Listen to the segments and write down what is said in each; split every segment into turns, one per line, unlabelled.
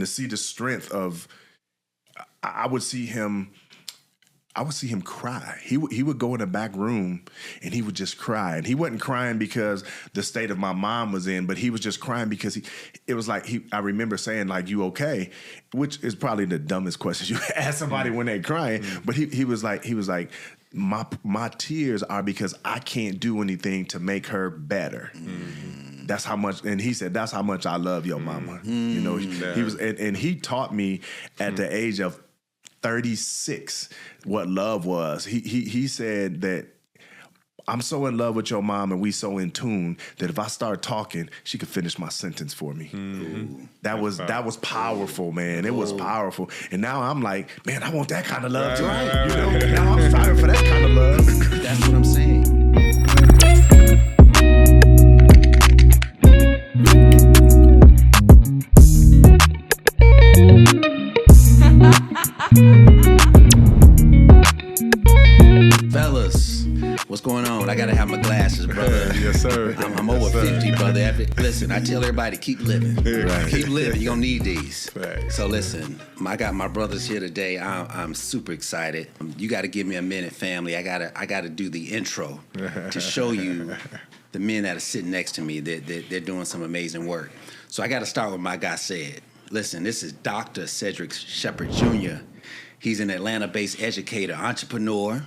To see the strength of, I would see him cry. He would go in the back room and he would just cry. And he wasn't crying because the state of my mom was in, but he was just crying because it was like I remember saying, like, "You okay?" Which is probably the dumbest question you ask somebody when they're crying. But he was like, my tears are because I can't do anything to make her better. That's how much, and he said, that's how much I love your mama. You know, he was, and he taught me at the age of 36 what love was. He said that I'm so in love with your mom and we so in tune that if I start talking, she could finish my sentence for me. That was powerful, man. It was powerful. And now I'm like, man, I want that kind of love too.
Right.
You know, now I'm striving for that kind of love.
That's what I'm saying. Fellas, what's going on? I gotta have my glasses, brother.
Yes, sir.
I'm over 50, brother. Listen, I tell everybody, keep living.
Right.
Keep living. You're gonna need these.
Right.
So listen, I got my brothers here today. I'm super excited. You got to give me a minute, family. I gotta do the intro to show you the men that are sitting next to me. They're doing some amazing work. So I got to start with my guy Ced. Listen, this is Dr. Cedric Shephard Jr. He's an Atlanta-based educator, entrepreneur.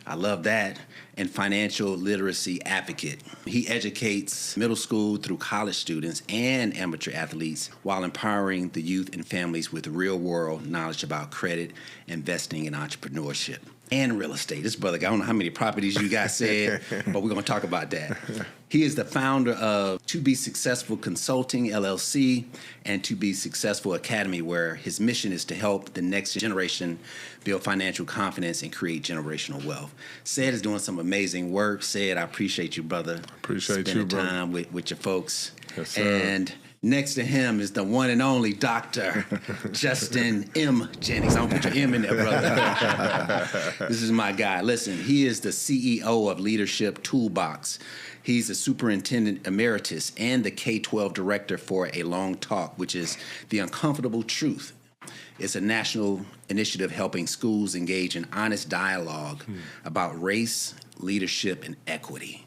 I love that. And financial literacy advocate. He educates middle school through college students and amateur athletes while empowering the youth and families with real-world knowledge about credit, investing, and entrepreneurship. And real estate. This brother, I don't know how many properties you guys said, but we're going to talk about that. He is the founder of To Be Successful Consulting, LLC, and To Be Successful Academy, where his mission is to help the next generation build financial confidence and create generational wealth. Ced is doing some amazing work. Ced, I appreciate you, brother.
Appreciate
Spending
you, brother.
time with your folks.
Yes, sir.
And next to him is the one and only Dr. Justin M. Jennings. I don't put your M in there, brother. This is my guy. Listen, he is the CEO of Leadership Toolbox. He's a superintendent emeritus and the K-12 director for A Long Talk, which is The Uncomfortable Truth. It's a national initiative helping schools engage in honest dialogue about race, leadership, and equity.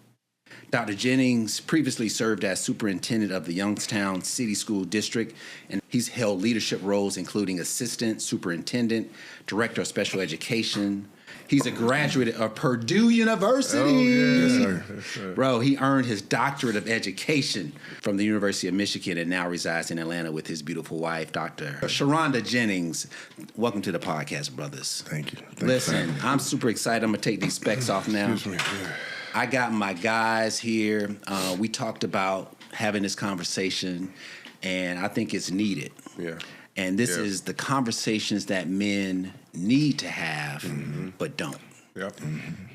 Dr. Jennings previously served as superintendent of the Youngstown City School District, and he's held leadership roles including assistant superintendent, director of special education. He's a graduate of Purdue University.
Oh, yeah. Yes, sir. Yes, sir.
Bro, he earned his doctorate of education from the University of Michigan and now resides in Atlanta with his beautiful wife, Dr. Sharonda Jennings. Welcome to the podcast, brothers.
Thank you.
Listen, I'm super excited. I'm going to take these specs off now.
Excuse me. Yeah.
I got my guys here. We talked about having this conversation, and I think it's needed.
Yeah.
And this is the conversations that men need to have, but don't.
Yep.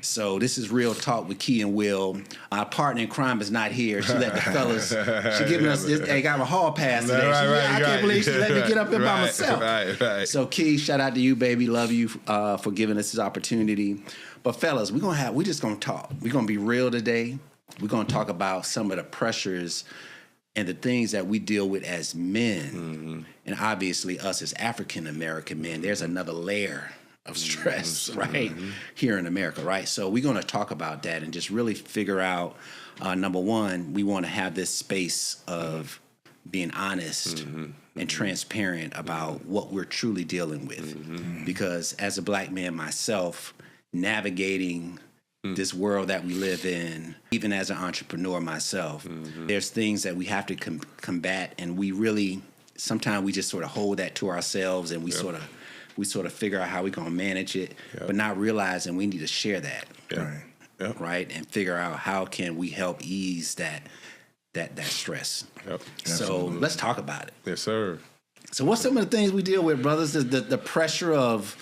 So this is Real Talk with Kee and Will. Our partner in crime is not here. She let the fellas, she giving us, they got a hall pass today. I can't believe she let me get up here by myself.
Right.
So Kee, shout out to you, baby. Love you for giving us this opportunity. But fellas, we're just gonna talk. We're gonna be real today. We're gonna talk about some of the pressures and the things that we deal with as men. And obviously us as African American men, there's another layer of stress, right? Here in America, right? So we're gonna talk about that and just really figure out, number one, we wanna have this space of being honest and transparent about what we're truly dealing with. Because as a black man myself, navigating this world that we live in, even as an entrepreneur myself, there's things that we have to combat, and we really, sometimes we just sort of hold that to ourselves, and we sort of figure out how we're gonna manage it, but not realizing we need to share that, right? And figure out how can we help ease that stress. So let's talk about it.
Yes, sir.
So what's some of the things we deal with, brothers? The pressure of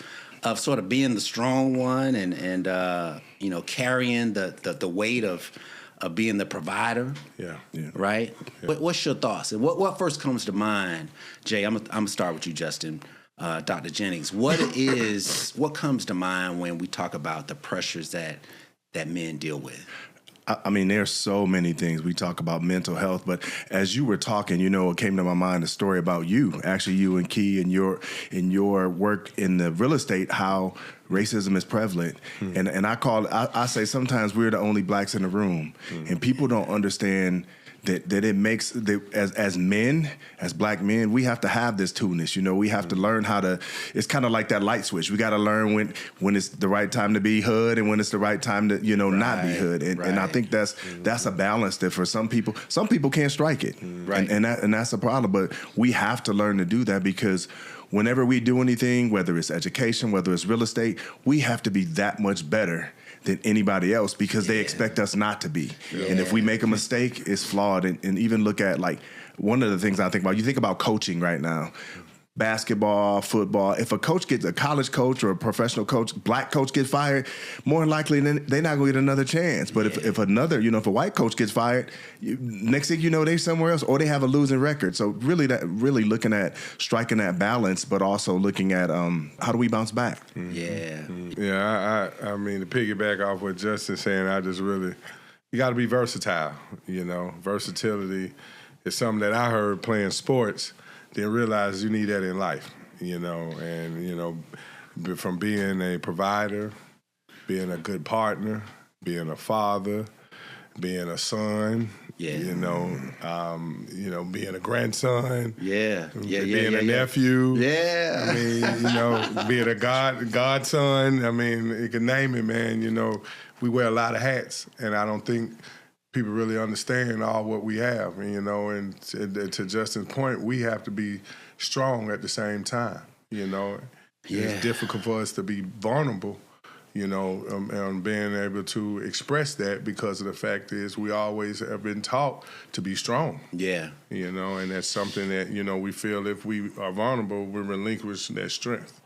sort of being the strong one and you know, carrying the weight of being the provider. Yeah. Right? Yeah. What's your thoughts? And what first comes to mind? Jay, I'm gonna start with you, Justin. Dr. Jennings, what comes to mind when we talk about the pressures that men deal with?
I mean, there's so many things we talk about mental health, but as you were talking, it came to my mind a story about you, actually, you and Kee, and your work in the real estate, how racism is prevalent. And I say sometimes we're the only blacks in the room, and people don't understand that it makes as men, as black men, we have to have this two-ness. We have to learn how to. It's kind of like that light switch. We got to learn when it's the right time to be hood and when it's the right time to not be hood. And I think that's a balance that for some people can't strike it. Right. And that's a problem. But we have to learn to do that, because whenever we do anything, whether it's education, whether it's real estate, we have to be that much better than anybody else, because they expect us not to be. And if we make a mistake, it's flawed. And even look at, like, one of the things I think about, you think about coaching right now, basketball, football. If a college coach or a professional coach, black coach gets fired, more than likely they're not going to get another chance. But if a white coach gets fired, next thing you know, they're somewhere else, or they have a losing record. So really looking at striking that balance, but also looking at how do we bounce back?
Yeah, I mean, to piggyback off what Justin's saying, you got to be versatile. Versatility is something that I heard playing sports. Then realize you need that in life, and from being a provider, being a good partner, being a father, being a son, being a grandson, being a nephew, I mean, being a godson. I mean, you can name it, man. We wear a lot of hats, and I don't think people really understand all what we have, and to Justin's point, we have to be strong at the same time, It's difficult for us to be vulnerable, and being able to express that, because of the fact is we always have been taught to be strong. Yeah. And that's something that, we feel if we are vulnerable, we relinquish that strength.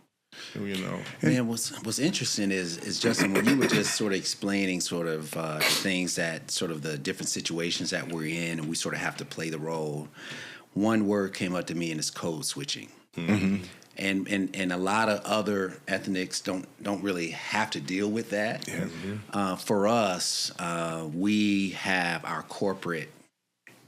Man, what's interesting is Justin, when you were just sort of explaining sort of things that sort of the different situations that we're in, and we sort of have to play the role. One word came up to me, and it's code switching. Mm-hmm. And a lot of other ethnics don't really have to deal with that. Yeah. Mm-hmm. For us, we have our corporate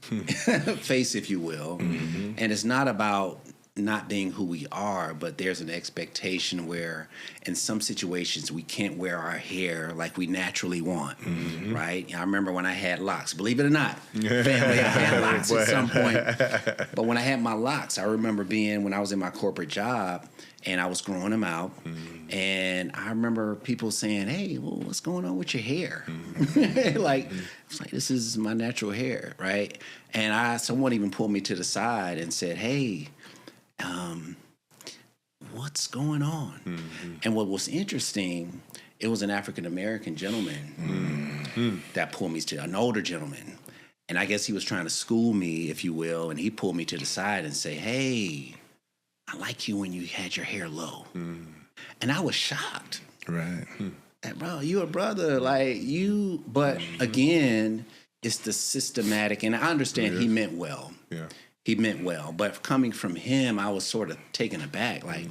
face, if you will, and it's not about not being who we are, but there's an expectation where in some situations we can't wear our hair like we naturally want, right? I remember when I had locks, believe it or not, family, I had locks at some point. But when I had my locks, I remember when I was in my corporate job and I was growing them out, and I remember people saying, hey, well, what's going on with your hair? It's like, this is my natural hair, right? And someone even pulled me to the side and said, hey, what's going on? And what was interesting, it was an African-American gentleman that pulled me to, an older gentleman. And I guess he was trying to school me, if you will, and he pulled me to the side and say, hey, I like you when you had your hair low. And I was shocked. Right. Like, bro, you a brother, like you, but again, it's the systematic, and I understand he meant well. Yeah. He meant well, but coming from him, I was sort of taken aback, like,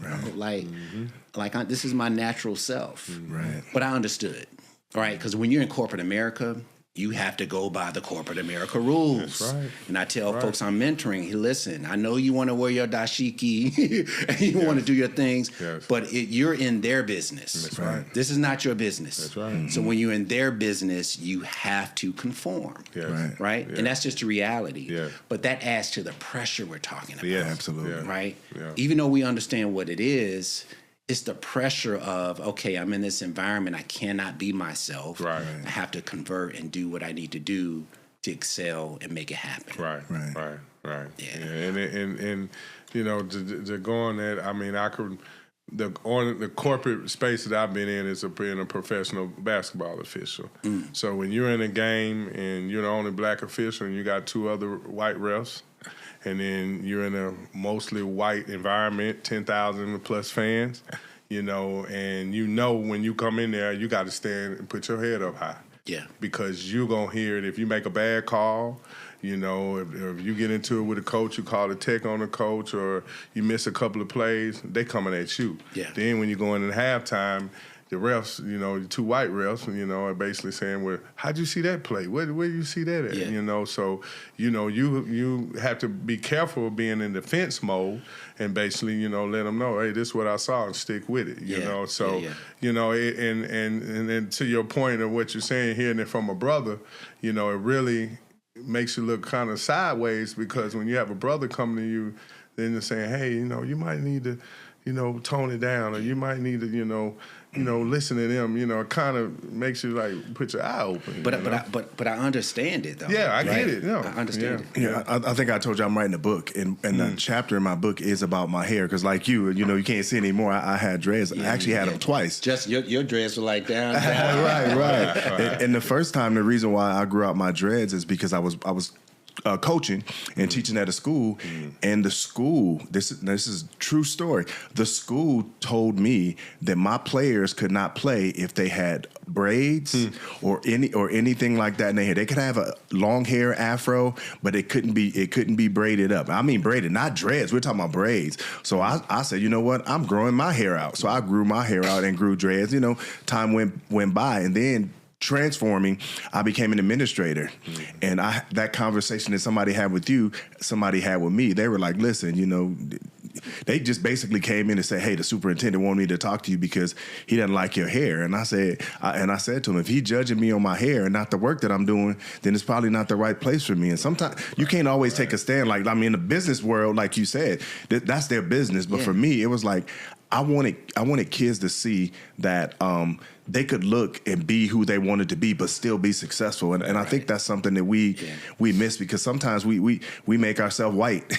this is my natural self. Right. But I understood, right? Because when you're in corporate America, you have to go by the corporate America rules. That's right. And I tell folks I'm mentoring, hey, listen, I know you want to wear your dashiki and you want to do your things, but you're in their business. That's right. This is not your business. That's right. So when you're in their business, you have to conform. Yes. Right? Yeah. And that's just a reality. Yeah. But that adds to the pressure we're talking about. Yeah, absolutely. Yeah. Right? Yeah. Even though we understand what it is, it's the pressure of, okay, I'm in this environment. I cannot be myself. Right. I have to convert and do what I need to do to excel and make it happen. Right. Yeah.
And to go on that, I mean, the corporate space that I've been in is being a professional basketball official. So when you're in a game and you're the only black official and you got two other white refs, and then you're in a mostly white environment, 10,000 plus fans, and when you come in there, you got to stand and put your head up high. Yeah. Because you're going to hear it. If you make a bad call, if you get into it with a coach, you call the tech on the coach, or you miss a couple of plays, they coming at you. Yeah. Then when you go in at halftime, the refs, the two white refs, are basically saying, well, how'd you see that play? Where do you see that at?
Yeah.
So, you have to be careful of being in defense mode and basically, let them know, hey, this is what I saw and stick with it, So, and then to your point of what you're saying, hearing it from a brother, it really makes you look kind of sideways, because when you have a brother coming to you, then they're saying, hey, you might need to, tone it down, or you might need to, listen to them. It kind of makes you like put your eye open.
But I understand it though.
Yeah, I get it. No,
I understand it.
Yeah, I think I told you I'm writing a book, and the chapter in my book is about my hair, because like you can't see anymore. I had dreads. I actually had them twice.
Just your dreads were like down.
Right. And the first time, the reason why I grew out my dreads is because I was coaching and teaching at a school, and the school, this is true story. The school told me that my players could not play if they had braids or anything like that in their hair. They could have a long hair afro, but it couldn't be braided up. I mean braided, not dreads. We're talking about braids. So I said, you know what? I'm growing my hair out. So I grew my hair out and grew dreads. Time went by, and then transforming, I became an administrator. And that conversation that somebody had with you, somebody had with me. They were like, listen, they just basically came in and said, hey, the superintendent wanted me to talk to you because he doesn't like your hair. And I said to him, if he's judging me on my hair and not the work that I'm doing, then it's probably not the right place for me. And sometimes you can't always take a stand. Like, in the business world, like you said, that's their business. But for me, it was like, I wanted kids to see that they could look and be who they wanted to be, but still be successful. And I think that's something that we miss, because sometimes we make ourselves white,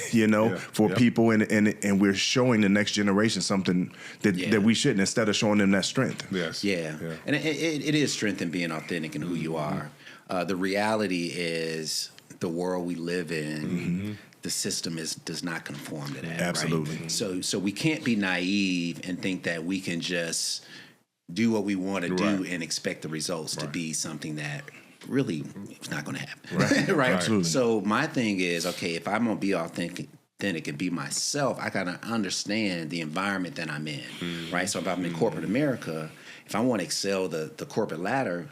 for people, and we're showing the next generation something that we shouldn't, instead of showing them that strength.
Yes.
Yeah. And it is strength in being authentic and who you are. The reality is the world we live in. The system does not conform to that.
Absolutely.
Right? So we can't be naive and think that we can just do what we want to do and expect the results to be something that really is not going to happen. Right.
Absolutely.
So my thing is, okay, if I'm going to be authentic and be myself, I got to understand the environment that I'm in. Right. So if I'm in corporate America, if I want to excel the corporate ladder,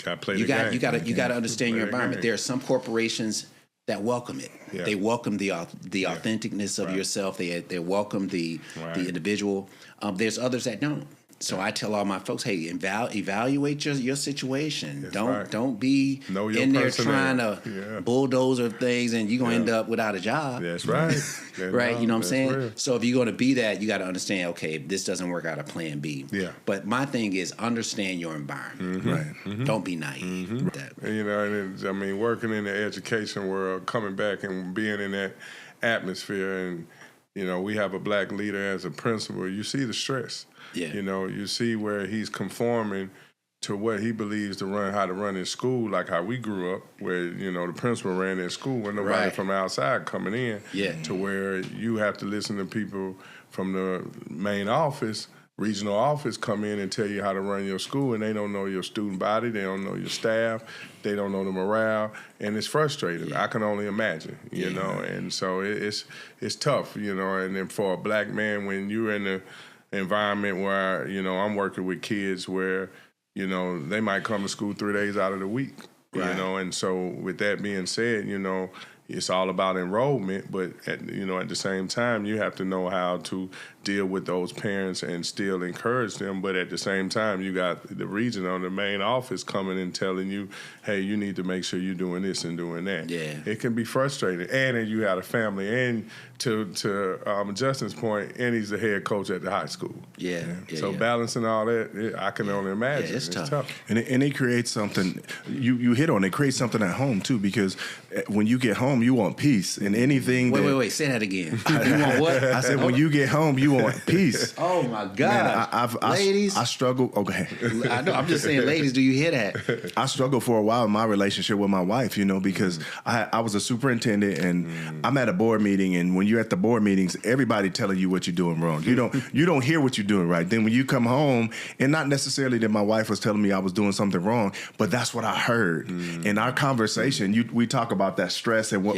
you got to understand your environment. There are some corporations that welcome it. Yeah. They welcome the authenticness of yourself. They welcome the individual. There's others that don't. So I tell all my folks, hey, evaluate your situation. Don't be in there trying to bulldoze things, and you're gonna end up without a job.
That's right.
Right? You know what I'm saying?
Real.
So if you're gonna be that, you got to understand, okay, if this doesn't work out, a plan B.
Yeah.
But my thing is understand your environment. Right. Don't be naive.
And, working in the education world, coming back and being in that atmosphere, and we have a black leader as a principal. You see the stress. Yeah. You see where he's conforming to what he believes how to run his school, like how we grew up, where, the principal ran their school with nobody from outside coming in, to where you have to listen to people from the main office, regional office, come in and tell you how to run your school, and they don't know your student body, they don't know your staff, they don't know the morale, and it's frustrating. I can only imagine, and so it's tough, and then for a black man, when you're in the environment where, I'm working with kids where, they might come to school 3 days out of the week, and so with that being said, it's all about enrollment, but at the same time, you have to know how to deal with those parents and still encourage them. But at the same time, you got the region on the main office coming and telling you, hey, you need to make sure you're doing this and doing that.
Yeah.
It can be frustrating. And then you got a family. And to Justin's point, and he's the head coach at the high school. So balancing all that, I can only imagine.
It's tough.
And it creates something, you hit on it, creates something at home too, because when you get home, you want peace. And anything
Wait, say that again. You want what?
I said, when you get home, you want peace.
Oh my God.
Man,
ladies.
I struggle. Okay.
I know. I'm just saying, ladies, do you hear that?
I struggled for a while in my relationship with my wife, because I was a superintendent, and I'm at a board meeting, and when you're at the board meetings, everybody telling you what you're doing wrong. You don't hear what you're doing right. Then when you come home, and not necessarily that my wife was telling me I was doing something wrong, but that's what I heard. In our conversation, we talk about that stress and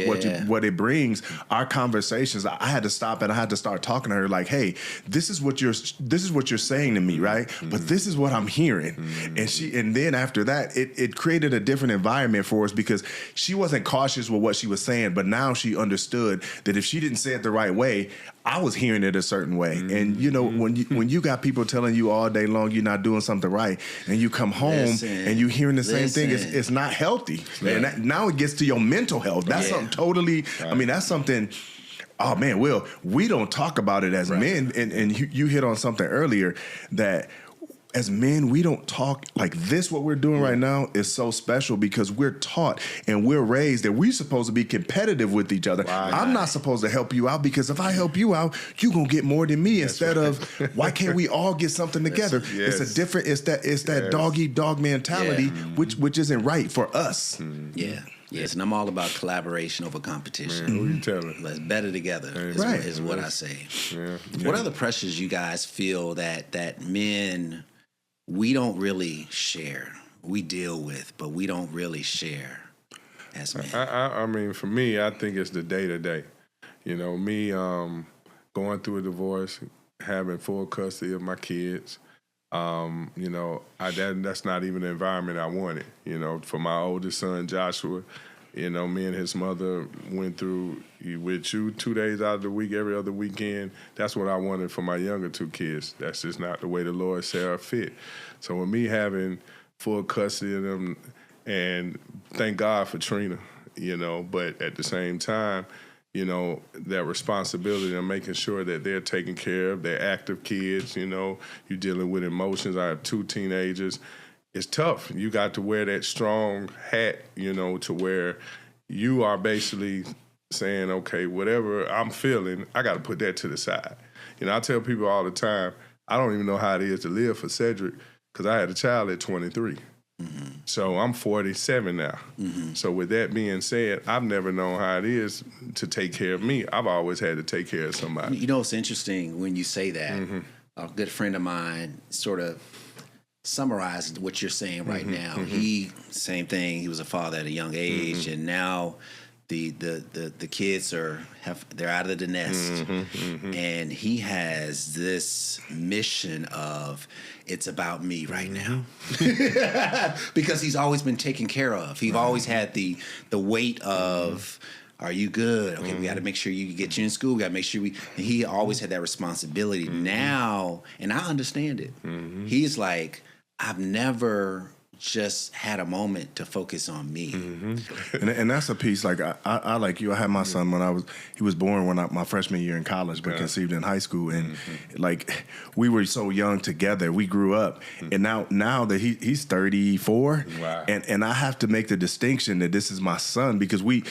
what it brings. Our conversations, I had to stop and I had to start talking to her like, hey, this is what you're saying to me, right? But this is what I'm hearing. And then after that, it created a different environment for us because she wasn't cautious with what she was saying, but now she understood that if she didn't say it the right way, I was hearing it a certain way. And when you got people telling you all day long you're not doing something right, and you come home and you're hearing the same thing, it's not healthy. Right. And now it gets to your mental health. That's something totally. Right. I mean, that's something. Oh man, Will, we don't talk about it as men. And you hit on something earlier that. As men, we don't talk like this. What we're doing right now is so special because we're taught and we're raised that we're supposed to be competitive with each other. Right. I'm not supposed to help you out because if I help you out, you're going to get more than me. Instead of why can't we all get something together? It's a different, it's that dog eat dog mentality, which isn't right for us.
Yeah. Yes, and I'm all about collaboration over competition.
Man, who you telling?
Let's better together is what I say.
Yeah.
What other pressures you guys feel that men, we don't really share? We deal with, but we don't really share as men.
I mean, for me, I think it's the day-to-day. You know, me going through a divorce, having full custody of my kids, you know, that's not even the environment I wanted. You know, for my oldest son, Joshua, you know, me and his mother went through with you 2 days out of the week, every other weekend. That's what I wanted for my younger two kids. That's just not the way the Lord saw fit. So with me having full custody of them, and thank God for Trina, you know, but at the same time, you know, that responsibility of making sure that they're taken care of, they're active kids, you know, you're dealing with emotions. I have two teenagers. It's tough. You got to wear that strong hat, you know, to where you are basically saying, okay, whatever I'm feeling, I got to put that to the side. You know, I tell people all the time, I don't even know how it is to live for Cedric because I had a child at 23. Mm-hmm. So I'm 47 now. Mm-hmm. So with that being said, I've never known how it is to take care of me. I've always had to take care of somebody.
You know, it's interesting when you say that. Mm-hmm. A good friend of mine sort of summarized what you're saying right now. Mm-hmm. Same thing. He was a father at a young age, and now the kids they're out of the nest, and he has this mission of it's about me right now because he's always been taken care of. He's always had the weight of. Are you good? Okay, we got to make sure you get you in school. We got to make sure and he always had that responsibility. Now, and I understand it. He's like, I've never just had a moment to focus on me.
And that's a piece, like, I like you, I had my son he was born my freshman year in college, but conceived in high school. And like, we were so young together, we grew up. And now that he's 34, wow. and I have to make the distinction that this is my son because we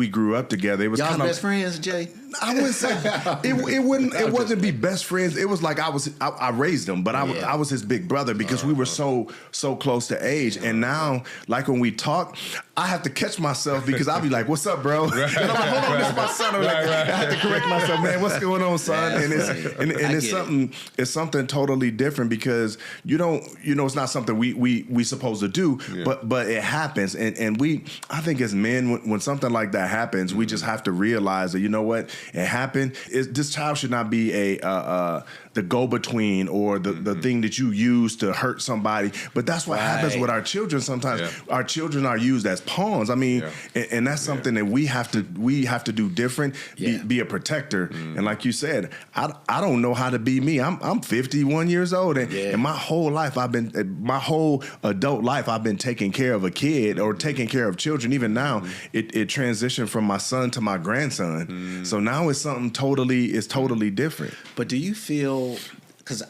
grew up together. It was
y'all
kind
best friends, Jay?
I wouldn't say it wasn't be best friends. It was like I raised him, but I was his big brother because we were so close to age. And now, like when we talk, I have to catch myself because I'll be like, "What's up, bro?" Right. And I'm like, "Hold on, this is my son." I'm like, I have to correct myself, man. What's going on, son? And it's something totally different because it's not something we supposed to do, but it happens. And I think as men, when something like that happens, we just have to realize that, you know what, it happened. This child should not be the go-between or the thing that you use to hurt somebody. But that's what happens with our children sometimes. Yeah. Our children are used as pawns. I mean, and that's something that we have to do different, be a protector. And like you said, I don't know how to be me. I'm 51 years old, and my whole adult life, I've been taking care of a kid or taking care of children. Even now, it transitioned from my son to my grandson. So now it's something totally different.
But do you feel, because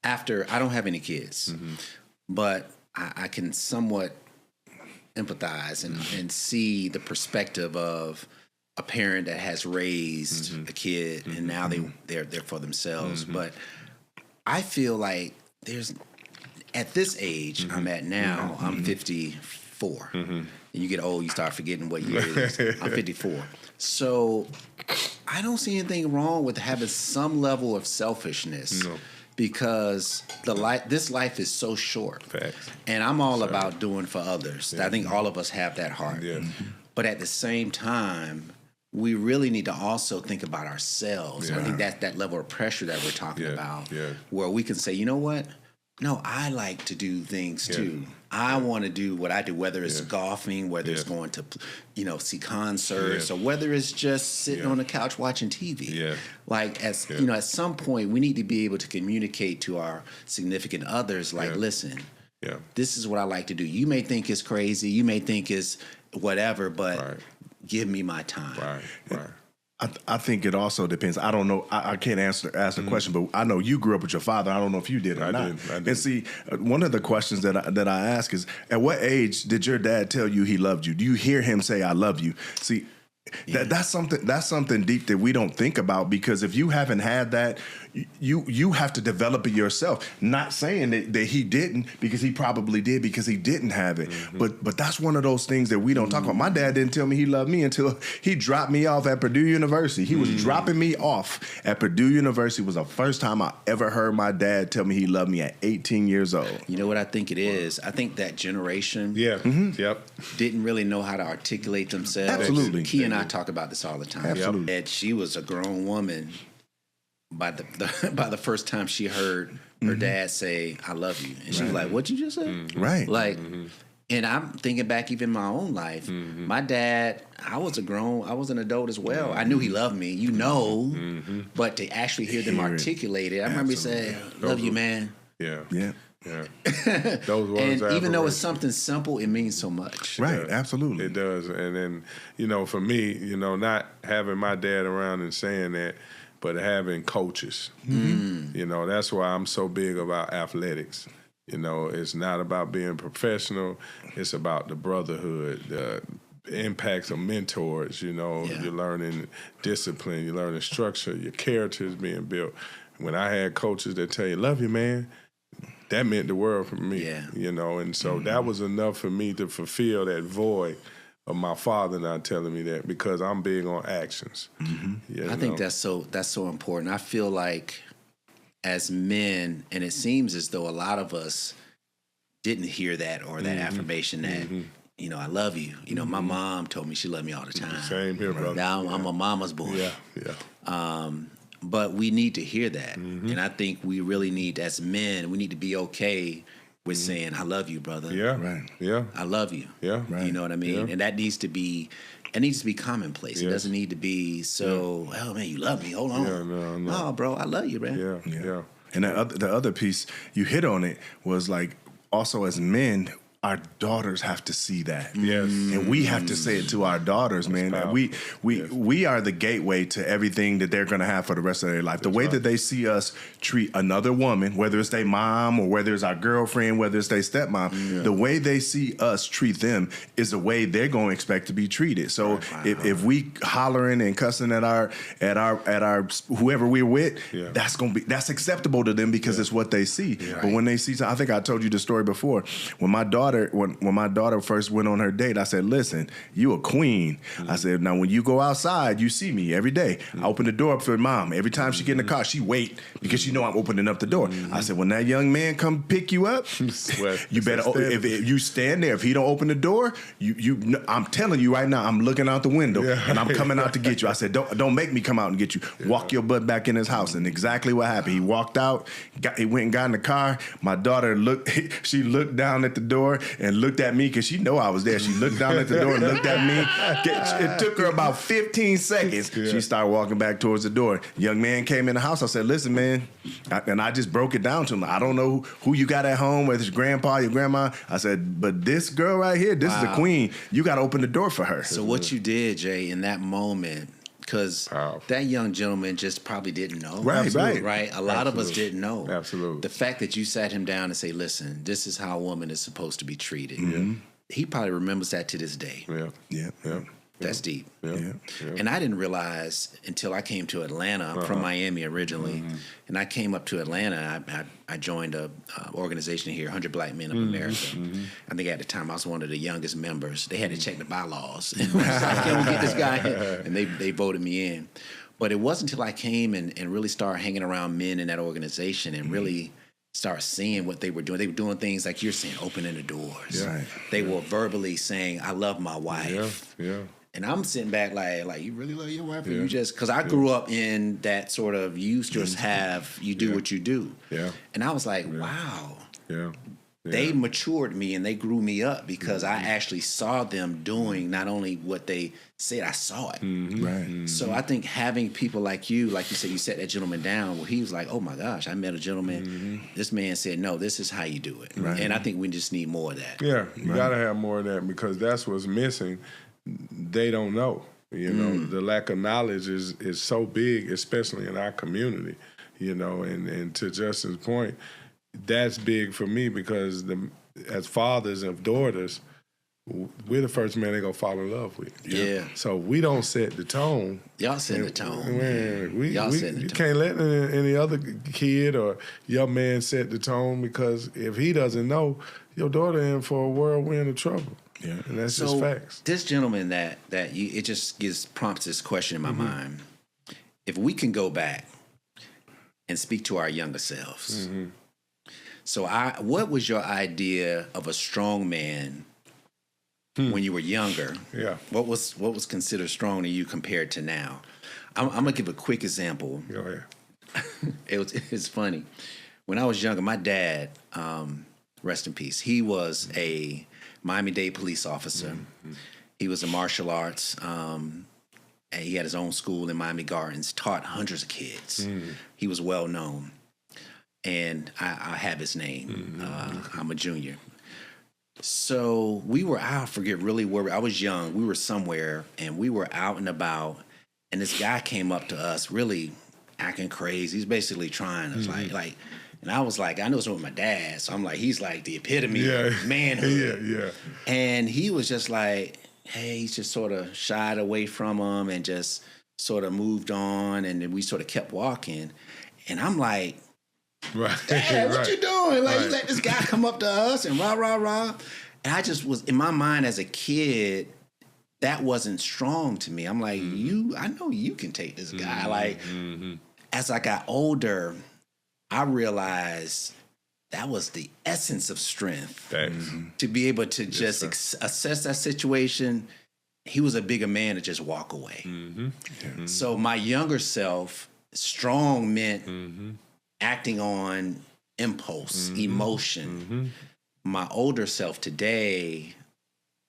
I don't have any kids, but I can somewhat empathize and see the perspective of a parent that has raised a kid and now they're there for themselves. But I feel like at this age I'm at now, I'm 54. And you get old, you start forgetting what year it is. I'm 54. So I don't see anything wrong with having some level of selfishness. No. Because this life is so short. Facts. And I'm all about doing for others. Yeah. I think all of us have that heart. Yeah. But at the same time, we really need to also think about ourselves.
Yeah.
I think that level of pressure that we're talking about,
Yeah.
where we can say, you know what? No, I like to do things too. I want to do what I do, whether it's golfing, whether it's going to, see concerts, or whether it's just sitting on the couch watching TV.
Yeah.
Like, at some point, we need to be able to communicate to our significant others, like, listen, this is what I like to do. You may think it's crazy. You may think it's whatever, but give me my time.
Right.
I think it also depends. I don't know. I can't ask the question, but I know you grew up with your father. I don't know if you did or not.
I did.
And see, one of the questions that I ask is, at what age did your dad tell you he loved you? Do you hear him say, "I love you"? See, that's something deep that we don't think about, because if you haven't had that, you have to develop it yourself. Not saying that he didn't, because he probably did, because he didn't have it. But that's one of those things that we don't talk about. My dad didn't tell me he loved me until he dropped me off at Purdue University. He was dropping me off at Purdue University. Was the first time I ever heard my dad tell me he loved me at 18 years old.
You know what I think it is? I think that generation didn't really know how to articulate themselves.
Absolutely.
Kee and I talk about this all the time.
Absolutely.
That she was a grown woman by the first time she heard her dad say, "I love you." And she was like, "What'd you just say?"
Right.
Like, and I'm thinking back even in my own life. My dad, I was an adult as well. I knew he loved me, but to actually hear them articulate it, I remember he saying, "Love you, man."
Yeah.
Those words, and even though it's something simple, it means so much.
Right, absolutely.
It does. And then, for me, not having my dad around and saying that, but having coaches. That's why I'm so big about athletics. It's not about being professional. It's about the brotherhood, the impacts of mentors. You're learning discipline, you're learning structure, your character is being built. When I had coaches that tell you, "Love you, man," that meant the world for me. And so that was enough for me to fulfill that void of my father not telling me that, because I'm big on actions.
I think that's so important. I feel like as men, and it seems as though a lot of us didn't hear that, or that affirmation that, I love you. My mom told me she loved me all the time.
Same here, brother.
Now I'm a mama's boy. But we need to hear that. And I think we really need, as men, we need to be okay with saying, "I love you, brother." I love you. You know what I mean? And that needs to be, commonplace. It doesn't need to be so, "Oh man, you love me, hold on." No, bro, I love you, man.
And the other piece, you hit on it, was like, also as men, our daughters have to see that. And we have to say it to our daughters, man. That we are the gateway to everything that they're going to have for the rest of their life. The way that they see us treat another woman, whether it's their mom or whether it's our girlfriend, whether it's their stepmom, the way they see us treat them is the way they're going to expect to be treated. So if we hollering and cussing at our whoever we're with, that's acceptable to them, because it's what they see. But when they see, I think I told you the story before, when my daughter first went on her date, I said, "Listen, you a queen." I said, "Now when you go outside, you see me every day. I open the door up for mom. Every time she get in the car, she wait, because she know I'm opening up the door." I said, "When that young man come pick you up, you better, if you stand there, if he don't open the door, I'm telling you right now, I'm looking out the window and I'm coming out to get you." I said, don't make me come out and get you. Walk your butt back in his house." And exactly what happened. He walked out, he went and got in the car. My daughter she looked down at the door and looked at me, because she know I was there. She looked down at the door and looked at me. It took her about 15 seconds. She started walking back towards the door. Young man came in the house. I said, "Listen, man," and I just broke it down to him. "I don't know who you got at home, whether it's your grandpa, your grandma." I said, "But this girl right here, this is the queen. You got to open the door for her."
So what you did, Jay, in that moment, because that young gentleman just probably didn't know. Right. A lot of us didn't know.
Absolutely.
The fact that you sat him down and say, "Listen, this is how a woman is supposed to be treated." He probably remembers that to this day. That's deep. And I didn't realize until I came to Atlanta. I'm from Miami originally. And I came up to Atlanta. I joined a organization here, 100 Black Men of America. I think at the time I was one of the youngest members. They had to check the bylaws. And I said, "Can we get this guy in?" And they voted me in. But it wasn't until I came and really started hanging around men in that organization and really start seeing what they were doing. They were doing things like you're saying, opening the doors.
Yeah.
They were verbally saying, I love my wife.
Yeah.
And I'm sitting back like you really love your wife? Or
Yeah.
you just, because I grew up in that sort of, you just have, you do what you do.
Yeah.
And I was like, wow.
Yeah.
They matured me and they grew me up because I actually saw them doing not only what they said, I saw it.
Right.
So I think having people like you said, you set that gentleman down where he was like, oh my gosh, I met a gentleman. This man said, no, this is how you do it.
Right.
And I think we just need more of that.
Yeah, you gotta have more of that because that's what's missing. They don't know. You know, the lack of knowledge is so big, especially in our community. You know, and to Justin's point, that's big for me because as fathers of daughters, we're the first man they're gonna fall in love with.
Yeah.
So we don't set the tone.
Y'all set the tone.
Man,
Y'all set the
you
tone.
can't let any other kid or young man set the tone because if he doesn't know, your daughter in for a whirlwind of trouble.
Yeah.
And that's
So
just facts.
this gentleman it just prompts this question in my mind. If we can go back and speak to our younger selves. So what was your idea of a strong man when you were younger?
Yeah.
What was considered strong to you compared to now? I'm gonna give a quick example.
Go ahead.
It's funny. When I was younger, my dad, rest in peace, he was a Miami-Dade police officer. He was a martial arts, and he had his own school in Miami Gardens, taught hundreds of kids. He was well known. And I have his name. I'm a junior. So we were out, I forget really where, I was young. We were somewhere, and we were out and about, and this guy came up to us really acting crazy. He's basically trying us, like, and I was like, I know it's with my dad, so I'm like, he's like the epitome of manhood.
Yeah.
And he was just like, hey, he just sort of shied away from him and just sort of moved on, and then we sort of kept walking. And I'm like,
Right.
Dad, what you doing? Like, you
Right.
let this guy come up to us and rah, rah, rah. And I just was, in my mind as a kid, that wasn't strong to me. I'm like, I know you can take this guy. Like, as I got older, I realized that was the essence of strength.
Thanks.
To be able to just assess that situation. He was a bigger man to just walk away. So my younger self, strong meant acting on impulse, emotion. My older self today,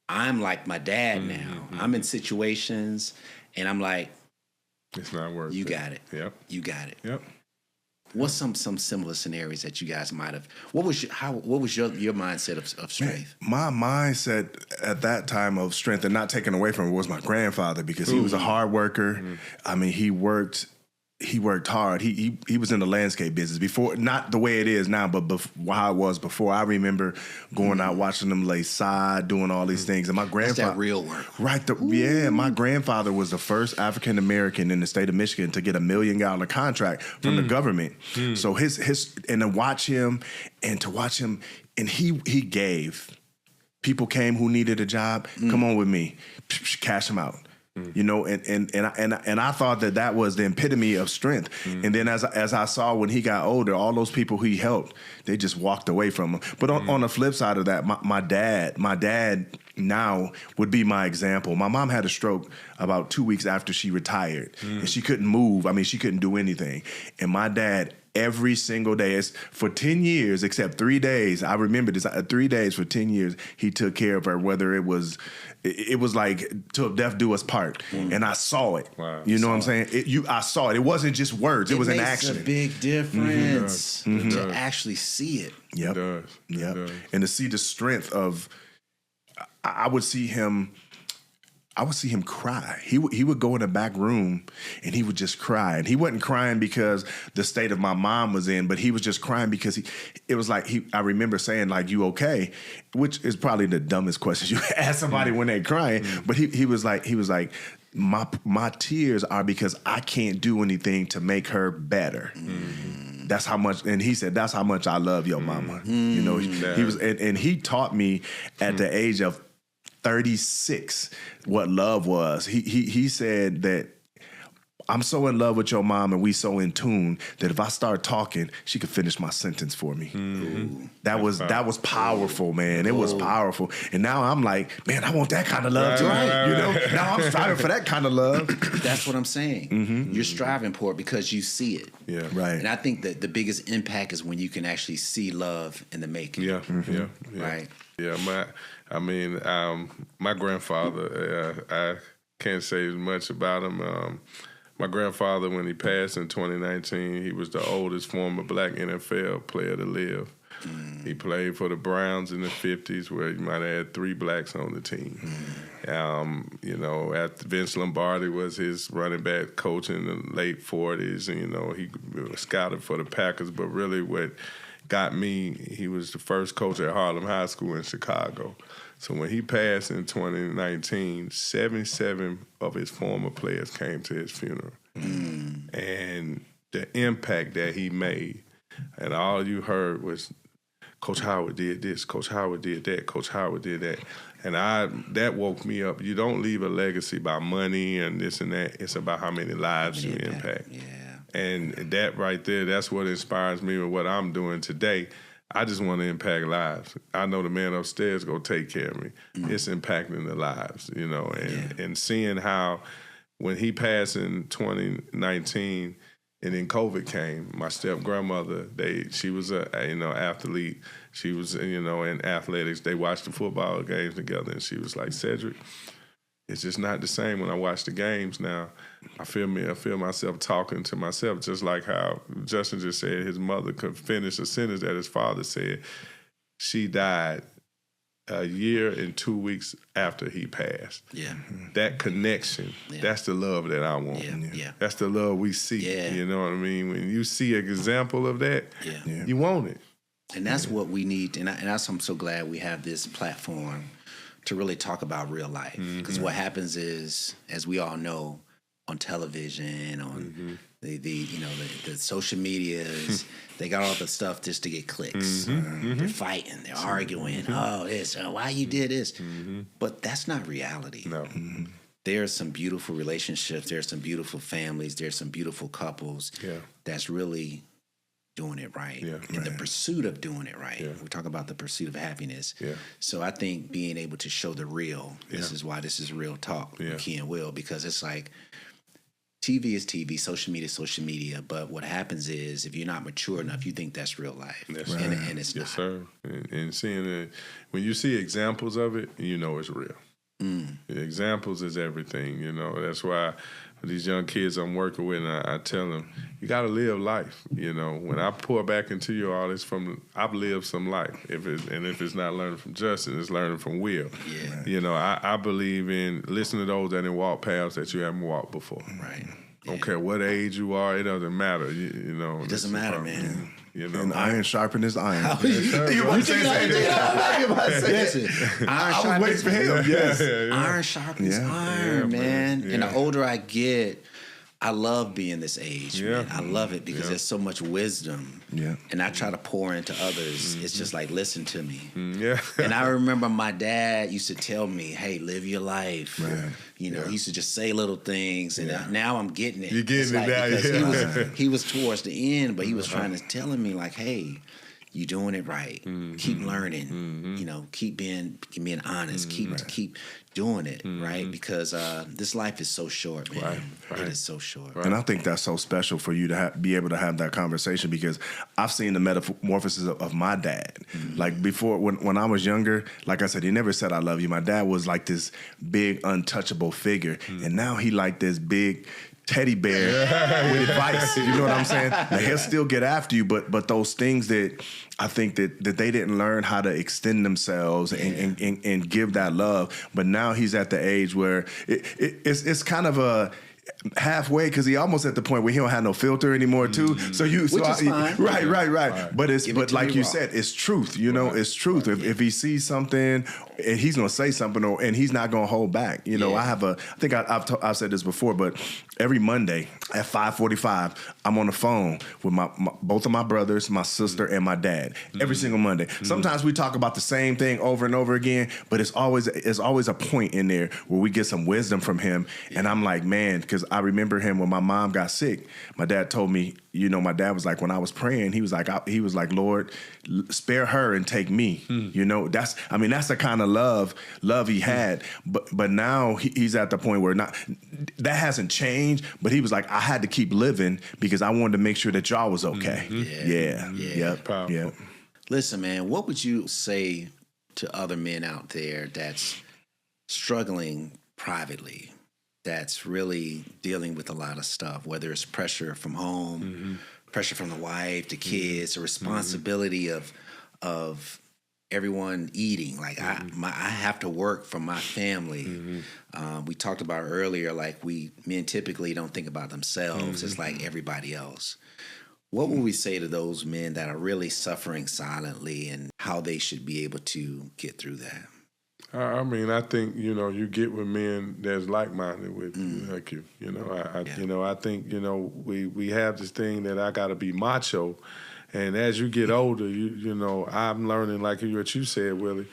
I'm like my dad now. I'm in situations and I'm like,
It's not worth
you
it.
got it.
Yep.
You got it.
Yep.
What's some similar scenarios that you guys might have? What was your mindset of strength?
My mindset at that time of strength and not taken away from it was my grandfather because he was a hard worker. I mean, he worked hard. He was in the landscape business before, not the way it is now, but how it was before. I remember going out watching them lay side, doing all these things. And my grandfather,
That's that real work,
right? My grandfather was the first African American in the state of Michigan to get $1 million contract from the government. So his and to watch him, and he gave. People came who needed a job. Come on with me, cash them out. You know, and I thought that was the epitome of strength. And then as I saw when he got older, all those people he helped, they just walked away from him. But on the flip side of that, my dad now would be my example. My mom had a stroke about 2 weeks after she retired, and she couldn't move. I mean, she couldn't do anything. And my dad, every single day, for 10 years, except 3 days, I remember this, 3 days for 10 years, he took care of her, whether it was like till death do us part. And I saw it.
Wow.
You know what I'm saying? I saw it. It wasn't just words. It was an action.
It makes a big difference to actually see it.
Yep.
It does. It
Yep.
does.
And to see the strength of, I would see him cry. He would go in the back room and he would just cry. And he wasn't crying because the state of my mom was in, but he was just crying because it was like I remember saying like, you okay? Which is probably the dumbest question you ask somebody when they're crying. But he was like, my tears are because I can't do anything to make her better. That's how much, and he said, that's how much I love your mama. You know, he was, and he taught me at the age of 36 what love was. He said that I'm so in love with your mom and we so in tune that if I start talking, she could finish my sentence for me. That was powerful, man. It was powerful. And now I'm like, man, I want that kind of love too. You know, now I'm striving for that kind of love.
That's what I'm saying. You're striving for it because you see it.
Yeah.
Right.
And I think that the biggest impact is when you can actually see love in the making.
Yeah.
Right.
Yeah. My grandfather, I can't say much about him. My grandfather, when he passed in 2019, he was the oldest former black NFL player to live. He played for the Browns in the 50s, where he might have had 3 blacks on the team. You know, after Vince Lombardi was his running back coach in the late 40s, and, you know, he was scouted for the Packers, but really what got me, he was the first coach at Harlem High School in Chicago. So when he passed in 2019, 77 of his former players came to his funeral. And the impact that he made, and all you heard was, Coach Howard did this, Coach Howard did that, Coach Howard did that. And that woke me up. You don't leave a legacy by money and this and that. It's about how many lives you impact.
Yeah.
And that right there, that's what inspires me with what I'm doing today. I just want to impact lives. I know the man upstairs going to take care of me. It's impacting the lives, you know, and seeing how when he passed in 2019 and then COVID came, my step-grandmother, she was a athlete. She was, you know, in athletics. They watched the football games together, and she was like, Cedric, it's just not the same when I watch the games now. I feel myself talking to myself, just like how Justin just said his mother could finish a sentence that his father said. She died a year and 2 weeks after he passed. Yeah. That connection, that's the love that I want.
Yeah.
That's the love we see.
Yeah.
You know what I mean? When you see an example of that, you want it.
And that's what we need. And that's I'm so glad we have this platform to really talk about real life. Because what happens is, as we all know, on television, on the social medias, they got all the stuff just to get clicks. They're fighting, they're arguing. Oh, this, why you did this? But that's not reality.
No.
There's some beautiful relationships. There's some beautiful families. There's some beautiful couples that's really doing it right. In the pursuit of doing it right. We talk about the pursuit of happiness. So I think being able to show the real, this is why this is real talk with Kee and Will, because it's like, TV is TV, social media is social media, but what happens is if you're not mature enough, you think that's real life.
That's
and it's not.
Yes, sir. And seeing it, when you see examples of it, you know it's real. The examples is everything, you know. That's why these young kids I'm working with, and I tell them, you got to live life. You know, when I pour back into you all this I've lived some life. If it's not learning from Justin, it's learning from Will.
Yeah.
You know, I believe in listening to those that didn't walk paths that you haven't walked before.
Right.
Don't care what age you are, it doesn't matter. You know,
it doesn't matter, man.
You know,
And iron sharpens iron.
You want to say
I was waiting for him. Yes.
Iron sharpens iron, man. And the older I get, I love being this age, man. I love it because there's so much wisdom. And I try to pour into others. It's just like, listen to me. And I remember my dad used to tell me, hey, live your life. You know, he used to just say little things. And now I'm getting it.
You're getting it now.
Because he was towards the end, but he was trying to tell me, like, hey, you're doing it right. Keep learning. You know, keep being honest. Keep doing it, right? Because this life is so short, man. It is so short.
And I think that's so special for you to be able to have that conversation, because I've seen the metamorphosis of my dad. Like before, when I was younger, like I said, he never said I love you. My dad was like this big, untouchable figure. And now he like this big teddy bear with advice. You know what I'm saying? Like, he'll still get after you, but those things that I think that they didn't learn how to extend themselves and give that love. But now he's at the age where it's kind of a halfway, because he almost at the point where he don't have no filter anymore too. So
Which is fine.
Right. But like you said, it's truth. You know, it's truth. If he sees something and he's gonna say something, and he's not gonna hold back. You know, I think I've said this before, but every Monday at 5:45, I'm on the phone with both of my brothers, my sister, and my dad. Every single Monday. Sometimes we talk about the same thing over and over again, but it's always a point in there where we get some wisdom from him. And I'm like, man, because I remember him when my mom got sick. My dad told me, you know, my dad was like, when I was praying, he was like, Lord, spare her and take me. You know, that's the kind of love he had. But now he's at the point where that hasn't changed. But he was like, I had to keep living because I wanted to make sure that y'all was okay. Yeah.
Listen, man, what would you say to other men out there that's struggling privately, that's really dealing with a lot of stuff, whether it's pressure from home, pressure from the wife, the kids, the responsibility of everyone eating. Like I have to work for my family. We talked about earlier, like men typically don't think about themselves. It's like everybody else. What would we say to those men that are really suffering silently and how they should be able to get through that?
I mean, I think, you know, you get with men that's like-minded with like you. You know, you know, I think, you know, we have this thing that I got to be macho. And as you get older, you know, I'm learning, like what you said, Willie,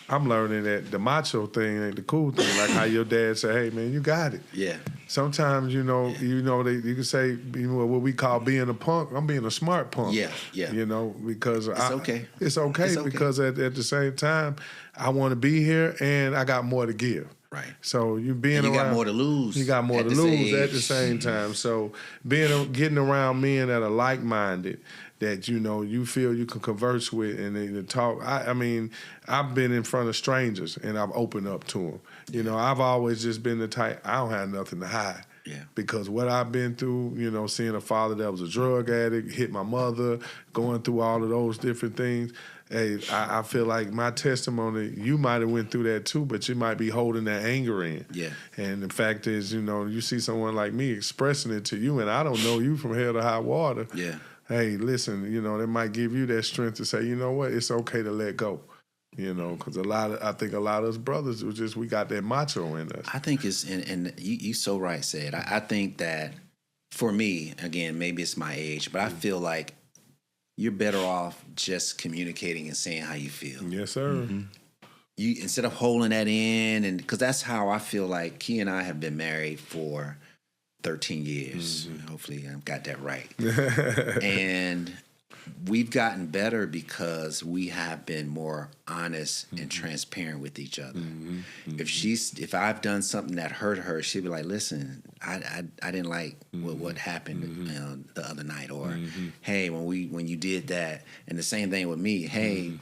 I'm learning that the macho thing ain't the cool thing. Like how your dad say, hey, man, you got it. Yeah. Sometimes, you know, you can say, you know, what we call being a punk. I'm being a smart punk. Yeah. You know, because it's okay. It's okay because at the same time, I want to be here and I got more to give. Right. So you got more to lose. You got more to lose at the same time. So getting around men that are like-minded, that, you know, you feel you can converse with and they talk. I mean, I've been in front of strangers and I've opened up to them. You know, I've always just been the type, I don't have nothing to hide. Yeah. Because what I've been through, you know, seeing a father that was a drug addict, hit my mother, going through all of those different things. Hey, I feel like my testimony, you might have went through that too, but you might be holding that anger in. Yeah. And the fact is, you know, you see someone like me expressing it to you and I don't know you from hell to high water. Yeah. Hey, listen, you know, that might give you that strength to say, you know what, it's okay to let go. You know, because I think a lot of us brothers, we got that macho in us.
I think it's, and you so right, Ced. I think that for me, again, maybe it's my age, but I feel like you're better off just communicating and saying how you feel.
Yes, sir.
You instead of holding that in, and because that's how I feel like Kee and I have been married for 13 years. Hopefully I got that right. And we've gotten better because we have been more honest and transparent with each other. If I've done something that hurt her, she'll be like, listen, I didn't like what happened the other night, or hey, when you did that. And the same thing with me, hey,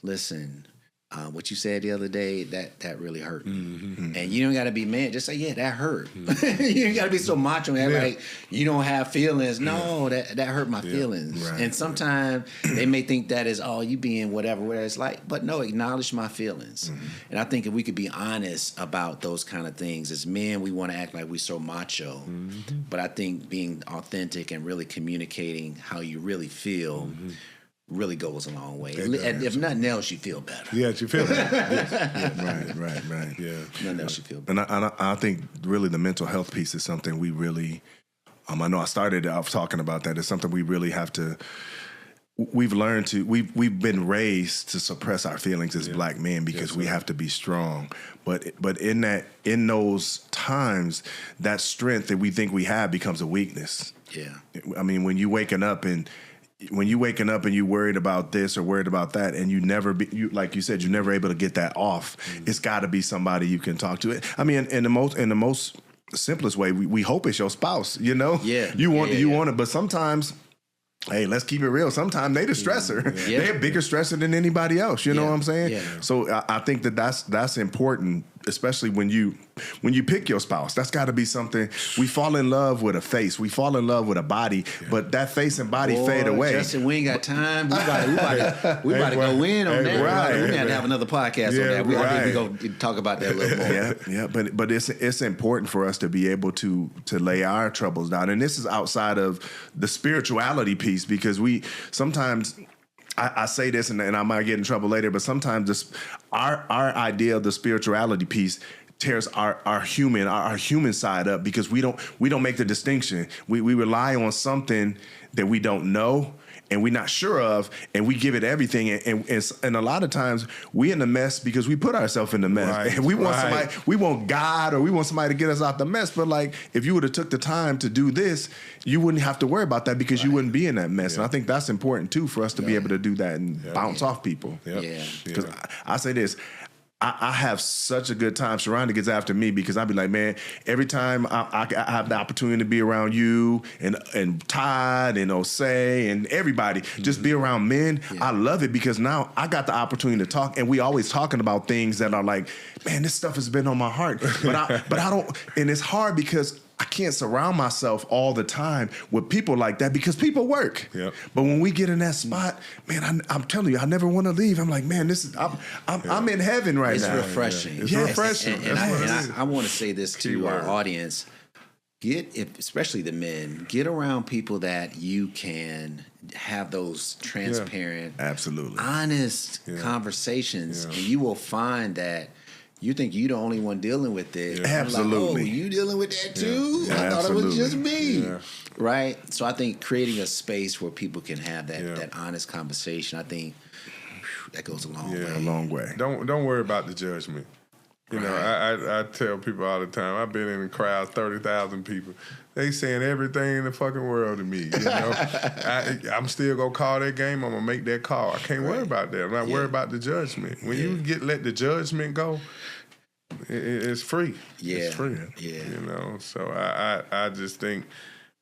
listen, what you said the other day, that really hurt me. And you don't got to be mad. Just say, yeah, that hurt. You don't got to be so macho and act like you don't have feelings. No, that hurt my feelings. Right, and sometimes they may think that is, you being whatever it's like. But no, acknowledge my feelings. And I think if we could be honest about those kind of things, as men, we want to act like we're so macho. But I think being authentic and really communicating how you really feel really goes a long way. And if nothing else, you feel better.
Yeah, you feel better.
Right. Yeah.
Nothing else, you feel better.
And I think really the mental health piece is something we really, I know I started off talking about that. It's something we really have to, we've been raised to suppress our feelings as black men because we have to be strong. But in those times, that strength that we think we have becomes a weakness. Yeah. I mean, when you're waking up and you worried about this or worried about that, and like you said, you're never able to get that off. It's got to be somebody you can talk to. I mean, in the most simplest way, we hope it's your spouse. You know, you want it, but sometimes. Hey, let's keep it real. Sometimes they the stressor. They're a bigger stressor than anybody else. You know what I'm saying? Yeah. So I think that's important, especially when you pick your spouse. That's got to be something. We fall in love with a face. We fall in love with a body, but that face and body fade away.
Justin, we ain't got time. We about to go in on that. Right. We got to have another podcast on that. We go talk about that a little more.
Yeah. But it's important for us to be able to lay our troubles down, and this is outside of the spirituality piece, because we sometimes I say this and I might get in trouble later, but sometimes our idea of the spirituality piece tears our human side up because we don't make the distinction. We rely on something that we don't know and we're not sure of, and we give it everything. And a lot of times we in the mess because we put ourselves in the mess.
Right,
and we want somebody, we want God, or we want somebody to get us out the mess. But like, if you would have took the time to do this, you wouldn't have to worry about that because you wouldn't be in that mess. And I think that's important too for us to be able to do that and bounce off people.
Yeah.
Because I say this, I have such a good time. Sharonda gets after me because I'd be like, man, every time I have the opportunity to be around you and Todd and Osei and everybody, just be around men, I love it because now I got the opportunity to talk, and we always talking about things that are like, man, this stuff has been on my heart. But I don't, and it's hard because I can't surround myself all the time with people like that because people work.
Yep.
But when we get in that spot, man, I'm telling you, I never want to leave. I'm like, man, this is I'm in heaven right
It's
now.
refreshing.
It's refreshing.
And I want to say this to our audience: especially the men, get around people that you can have those transparent,
Absolutely,
honest conversations, and you will find that. You think you're the only one dealing with it.
Absolutely.
Like, oh, you dealing with that too? I thought it was just me. Yeah. Right? So I think creating a space where people can have that honest conversation, I think that goes a long way.
A long way.
Don't worry about the judgment. You know, I tell people all the time, I've been in a crowd, 30,000 people. They saying everything in the fucking world to me. You know, I'm still gonna call that game. I'm gonna make that call. I can't worry about that. I'm not worried about the judgment. When you let the judgment go, it's free. It's free.
Yeah.
You know, so I just think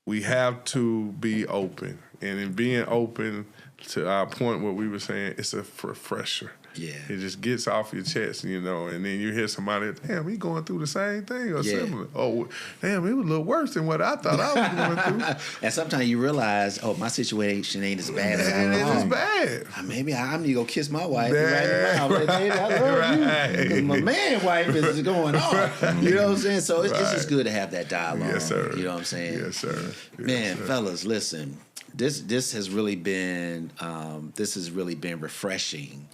we have to be open, and in being open, to our point, what we were saying, it's a refresher.
Yeah.
It just gets off your chest, you know, and then you hear somebody, damn, he going through the same thing or similar. Oh, damn, it was a little worse than what I thought I was going through.
And sometimes you realize, oh, my situation ain't as bad as I
It
thought.
is bad.
Maybe I need to go kiss my wife right now. Like, baby, I love you. 'Cause my man wife is going on. You know what I'm saying? So it's just good to have that dialogue.
Yes, sir.
You know what I'm saying?
Yes, sir.
Man, fellas, listen. This has really been refreshing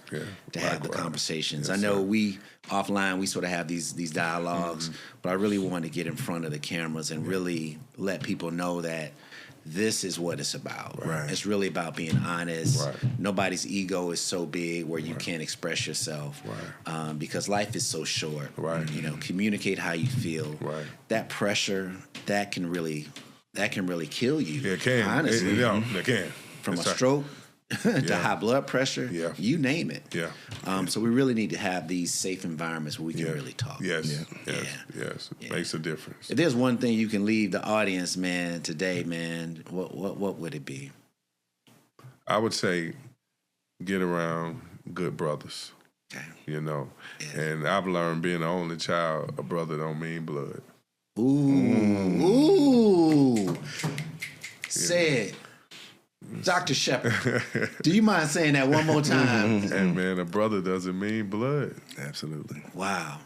to have the conversations.
Yes,
I know
sir.
we offline we sort of have these dialogues, but I really want to get in front of the cameras and really let people know that this is what it's about.
Right.
It's really about being honest.
Right.
Nobody's ego is so big where you can't express yourself.
Right.
Because life is so short.
Right.
You know, communicate how you feel.
Right.
That pressure that can really kill you.
Yeah, it can.
Honestly.
It can.
From
That's
a
right.
stroke to high blood pressure, you name it.
Yeah.
So we really need to have these safe environments where we can really talk.
Yes. Makes a difference.
If there's one thing you can leave the audience, man, today, man, what would it be?
I would say get around good brothers.
Okay.
You know, and I've learned being the only child, a brother don't mean blood.
Ooh. Say it. Dr. Shephard, do you mind saying that one more time?
And man, a brother doesn't mean blood.
Absolutely.
Wow.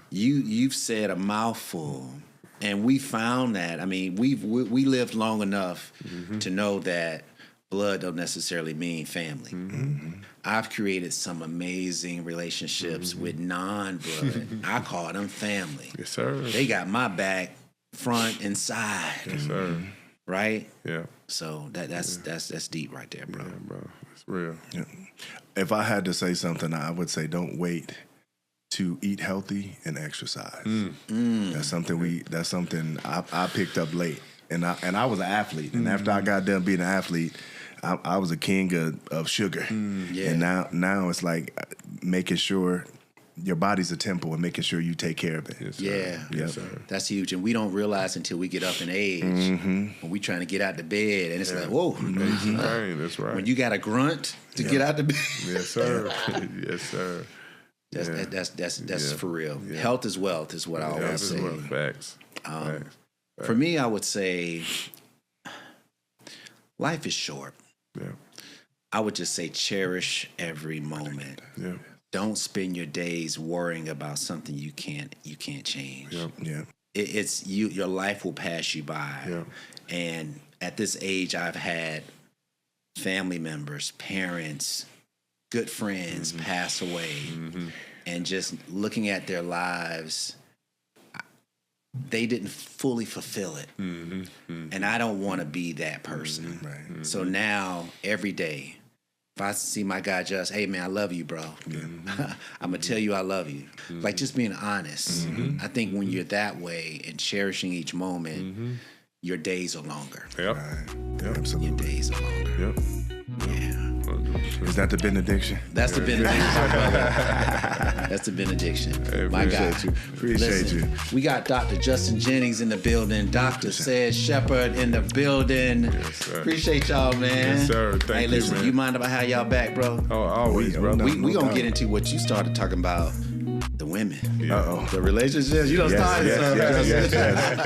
You've said a mouthful, and we found that. I mean, we lived long enough to know that blood don't necessarily mean family. I've created some amazing relationships with non-blood. I call them family.
Yes, sir.
They got my back, front and side.
Yes, sir.
Right?
Yeah.
So that's deep right there, bro.
Yeah, bro. It's real.
Yeah. If I had to say something, I would say don't wait to eat healthy and exercise. That's something I picked up late. And I was an athlete. And after I got done being an athlete, I was a king of sugar. And now it's like making sure your body's a temple and making sure you take care of it.
Yes, sir.
Yeah.
Yes, sir.
That's huge. And we don't realize until we get up in age when we trying to get out the bed. And it's like, whoa.
That's right.
When you got to grunt to get out the bed.
Yes, sir. Yes, sir.
That's for real. Yeah. Health is wealth is what I always say.
Facts.
For me, I would say life is short.
Yeah.
I would just say cherish every moment.
Yeah.
Don't spend your days worrying about something you can't change.
Yeah.
It's your life will pass you by.
Yeah.
And at this age, I've had family members, parents, good friends pass away, and just looking at their lives, they didn't fully fulfill it. And I don't want to be that person.
Right.
So now, every day, if I see my guy just, hey man, I love you, bro. I'm gonna tell you I love you. Like just being honest. I think when you're that way and cherishing each moment, your days are longer.
Yep.
Yep. Absolutely.
Your days are longer.
Yep.
Yeah.
Is that the benediction?
That's the benediction, brother. That's the benediction.
Hey,
My God.
Appreciate you.
We got Dr. Justin Jennings in the building. Dr. Cedric Shephard in the building.
Yes, sir.
Appreciate y'all, man.
Yes, sir. Thank
hey,
you,
listen,
man.
you mind if I have y'all back, bro?
Oh, always, bro.
no,
We
no
gonna
doubt.
get into what you started talking about, the women.
Uh-oh.
The relationships. You don't start
Yes.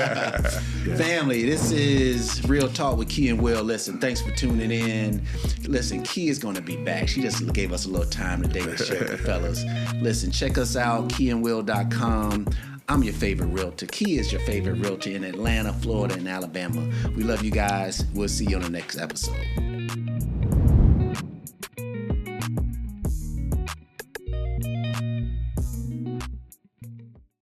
Family, this is Real Talk with Kee and Will. Listen, thanks for tuning in. Listen, Kee is going to be back. She just gave us a little time today to share with the fellas. Listen, check us out, keeandwill.com. I'm your favorite realtor. Kee is your favorite realtor in Atlanta, Florida, and Alabama. We love you guys. We'll see you on the next episode.